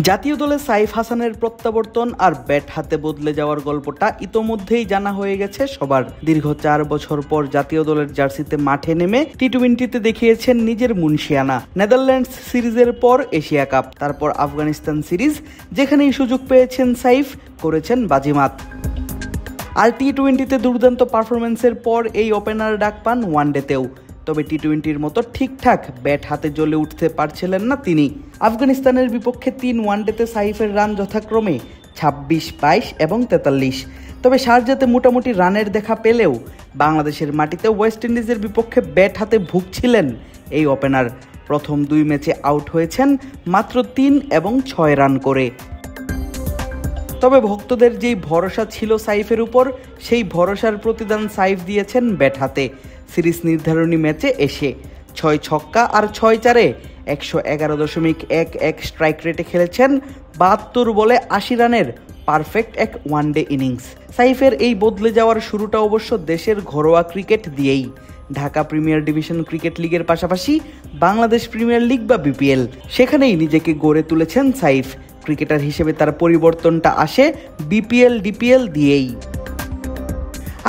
জাতীয় দলে সাইফ হাসানের প্রত্যাবর্তন আর ব্যাট হাতে বদলে যাওয়ার গল্পটা ইতোমধ্যেই জানা হয়ে গেছে সবার। দীর্ঘ 4 বছর পর জাতীয় দলের জার্সিতে মাঠে নেমে টি-20তে দেখিয়েছেন নিজের মুনশিয়ানা। নেদারল্যান্ডস সিরিজের পর এশিয়া কাপ, তারপর আফগানিস্তান সিরিজ, যেখানেই সুযোগ পেয়েছেন সাইফ করেছেন বাজিমাত। আর টি-20তে দুর্দান্ত পারফরমেন্সের পর এই ওপেনার ডাক পান ওয়ানডেতেও। তবে টি-20র মতো ঠিকঠাক ব্যাট হাতে জ্বলে উঠতে পারছিলেন না তিনি। আফগানিস্তানের বিপক্ষে 3 ওয়ানডেতে সাইফের রান যথাক্রমে 26, 22 এবং 43। তবে শারজাতে মোটামুটি রানের দেখা পেলেও বাংলাদেশের মাটিতে ওয়েস্ট ইন্ডিজের বিপক্ষে ব্যাট হাতে ভুগছিলেন এই ওপেনার। প্রথম 2 ম্যাচে আউট হয়েছেন মাত্র 3 এবং 6 রান করে। তবে ভক্তদের যেই ভরসা ছিল সাইফের উপর, সেই ভরসার প্রতিদান সাইফ দিয়েছেন ব্যাট হাতে। সিরিজ নির্ধারণী ম্যাচে এসে 6 ছক্কা আর 6 চারে 111.11 স্ট্রাইক রেটে খেলেছেন। 72 বলে 80 রানের পারফেক্ট এক ওয়ানডে ইনিংস। সাইফের এই বদলে যাওয়ার শুরুটা অবশ্য দেশের ঘরোয়া ক্রিকেট দিয়েই। ঢাকা প্রিমিয়ার ডিভিশন ক্রিকেট লিগের পাশাপাশি বাংলাদেশ প্রিমিয়ার লিগ বা বিপিএল, সেখানেই নিজেকে গড়ে তুলেছেন সাইফ। ক্রিকেটার হিসেবে তার পরিবর্তনটা আসে বিপিএল ডিপিএল দিয়েই।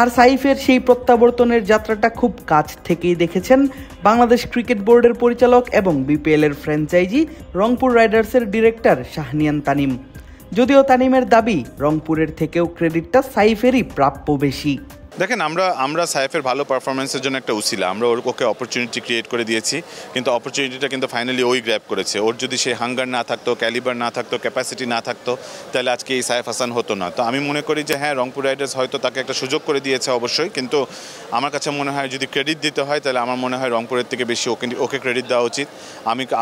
আর সাইফের সেই প্রত্যাবর্তনের যাত্রাটা খুব কাছ থেকেই দেখেছেন বাংলাদেশ ক্রিকেট বোর্ডের পরিচালক এবং বিপিএল এর ফ্র্যাঞ্চাইজি রংপুর রাইডার্সের ডিরেক্টর শাহনিয়ান তানিম। যদিও তানিমের দাবি রংপুরের থেকেও ক্রেডিটটা সাইফেরই প্রাপ্য বেশি। দেখেন, আমরা সাইফের ভালো পারফরমেন্সের জন্য একটা উসিলা, আমরা ওকে অপরচুনিটি ক্রিয়েট করে দিয়েছি, কিন্তু অপরচুনিটিটা কিন্তু ফাইনালি ওই গ্র্যাব করেছে। ওর যদি সেই হাঙ্গার না থাকতো, ক্যালিবার না থাকতো, ক্যাপাসিটি না থাকতো, তাহলে আজকে এই সাইফ হাসান হতো না। তো আমি মনে করি যে হ্যাঁ, রংপুর রাইডার্স হয়তো তাকে একটা সুযোগ করে দিয়েছে অবশ্যই, কিন্তু আমার কাছে মনে হয় যদি ক্রেডিট দিতে হয় তাহলে আমার মনে হয় রংপুরের থেকে বেশি ওকে ক্রেডিট দেওয়া উচিত।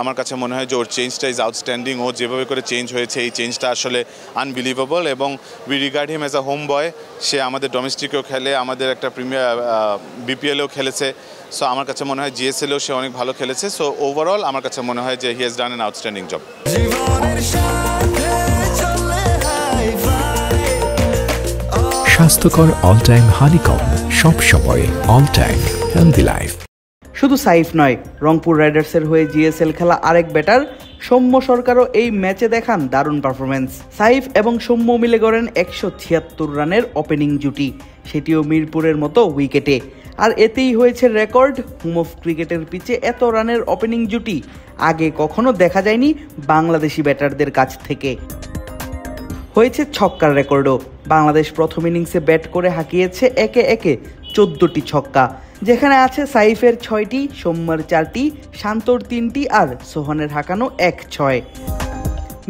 আমার কাছে মনে হয় যে ওর চেঞ্জটা ইজ আউটস্ট্যান্ডিং। ও যেভাবে করে চেঞ্জ হয়েছে, এই চেঞ্জটা আসলে আনবিলিভেবল, এবং we regard him as a home boy. সে আমাদের ডোমেস্টিকেও খেলে, আমাদের একটা প্রিমিয়ার বিপিএলেও খেলেছে। সো আমার কাছে মনে হয় জিএসএলেও সে অনেক ভালো খেলেছে। সো ওভারঅল আমার কাছে মনে হয় যে he has done an outstanding job. স্বাস্থ্যকর অল টাইম হানিকম, সব সময় অল টাইম হেলদি লাইফ। শুধু সাইফ নয়, রংপুর রাইডার্সের হয়ে জিএসএল খেলা আরেক ব্যাটার সৌম্য সরকারও এই ম্যাচে দেখান দারুণ পারফরমেন্স। সাইফ এবং সৌম্য মিলে গড়েন 176 রানের ওপেনিং জুটি, সেটিও মিরপুরের মতো উইকেটে। আর এতেই হয়েছে রেকর্ড। হোম অফ ক্রিকেটের পিচে এত রানের ওপেনিং জুটি আগে কখনো দেখা যায়নি বাংলাদেশি ব্যাটারদের কাছ থেকে। হয়েছে ছক্কার রেকর্ডও। বাংলাদেশ প্রথম ইনিংসে ব্যাট করে হাঁকিয়েছে একে একে 14টি ছক্কা, যেখানে আছে সাইফের 6টি, সৌম্যর 4টি, শান্তর 3টি আর সোহানের হাঁকানো 1-6।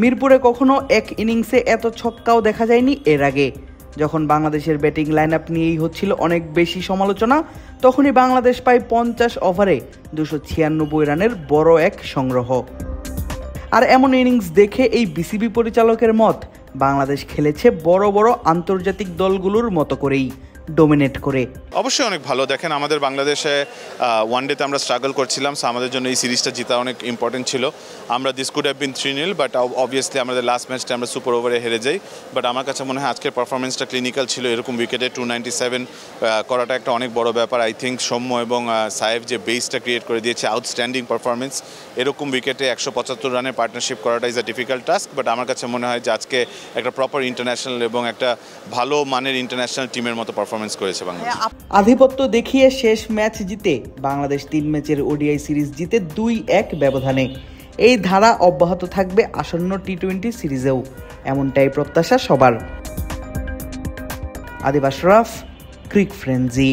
মিরপুরে কখনো এক ইনিংসে এত ছক্কাও দেখা যায়নি এর আগে। যখন বাংলাদেশের ব্যাটিং লাইন আপ নিয়েই হচ্ছিল অনেক বেশি সমালোচনা, তখনই বাংলাদেশ পায় 50 ওভারে 296 রানের বড় এক সংগ্রহ। আর এমন ইনিংস দেখে এই বিসিবি পরিচালকের মত, বাংলাদেশ খেলেছে বড় বড় আন্তর্জাতিক দলগুলোর মতো করেই, ডোমিনেট করে। অবশ্যই অনেক ভালো। দেখেন, আমাদের বাংলাদেশে ওয়ানডেতে আমরা স্ট্রাগল করছিলাম, সো আমাদের জন্য এই সিরিজটা জিতা অনেক ইম্পর্টেন্ট ছিল। আমরা this could have been 3-0, but obviously আমাদের লাস্ট ম্যাচটা আমরা সুপার ওভারে হেরে যাই। বাট আমার কাছে মনে হয় আজকের পারফরমেন্সটা ক্লিনিক্যাল ছিল। এরকম উইকেটে 297 করাটা একটা অনেক বড় ব্যাপার। আই থিঙ্ক সৌম্য এবং সাইফ যে বেসটা ক্রিয়েট করে দিয়েছে, আউটস্ট্যান্ডিং পারফরমেন্স। এরকম উইকেটে 175 রানের পার্টনারশিপ করাটা is a difficult task. But আমার কাছে মনে হয় যে আজকে একটা প্রপার ইন্টারন্যাশনাল এবং একটা ভালো মানের ইন্টারন্যাশনাল টিমের মতো পারফরমেন্স করেছে বাংলাদেশ। আধিপত্য দেখিয়ে শেষ ম্যাচ জিতে বাংলাদেশ 3 ম্যাচের ওডিআই সিরিজ জিতে 2-1 ব্যবধানে। এই ধারা অব্যাহত থাকবে আসন্ন টি-20 সিরিজেও, এমনটাই প্রত্যাশা সবার। আদিব আশরাফ, ক্রিক ফ্রেন্জি।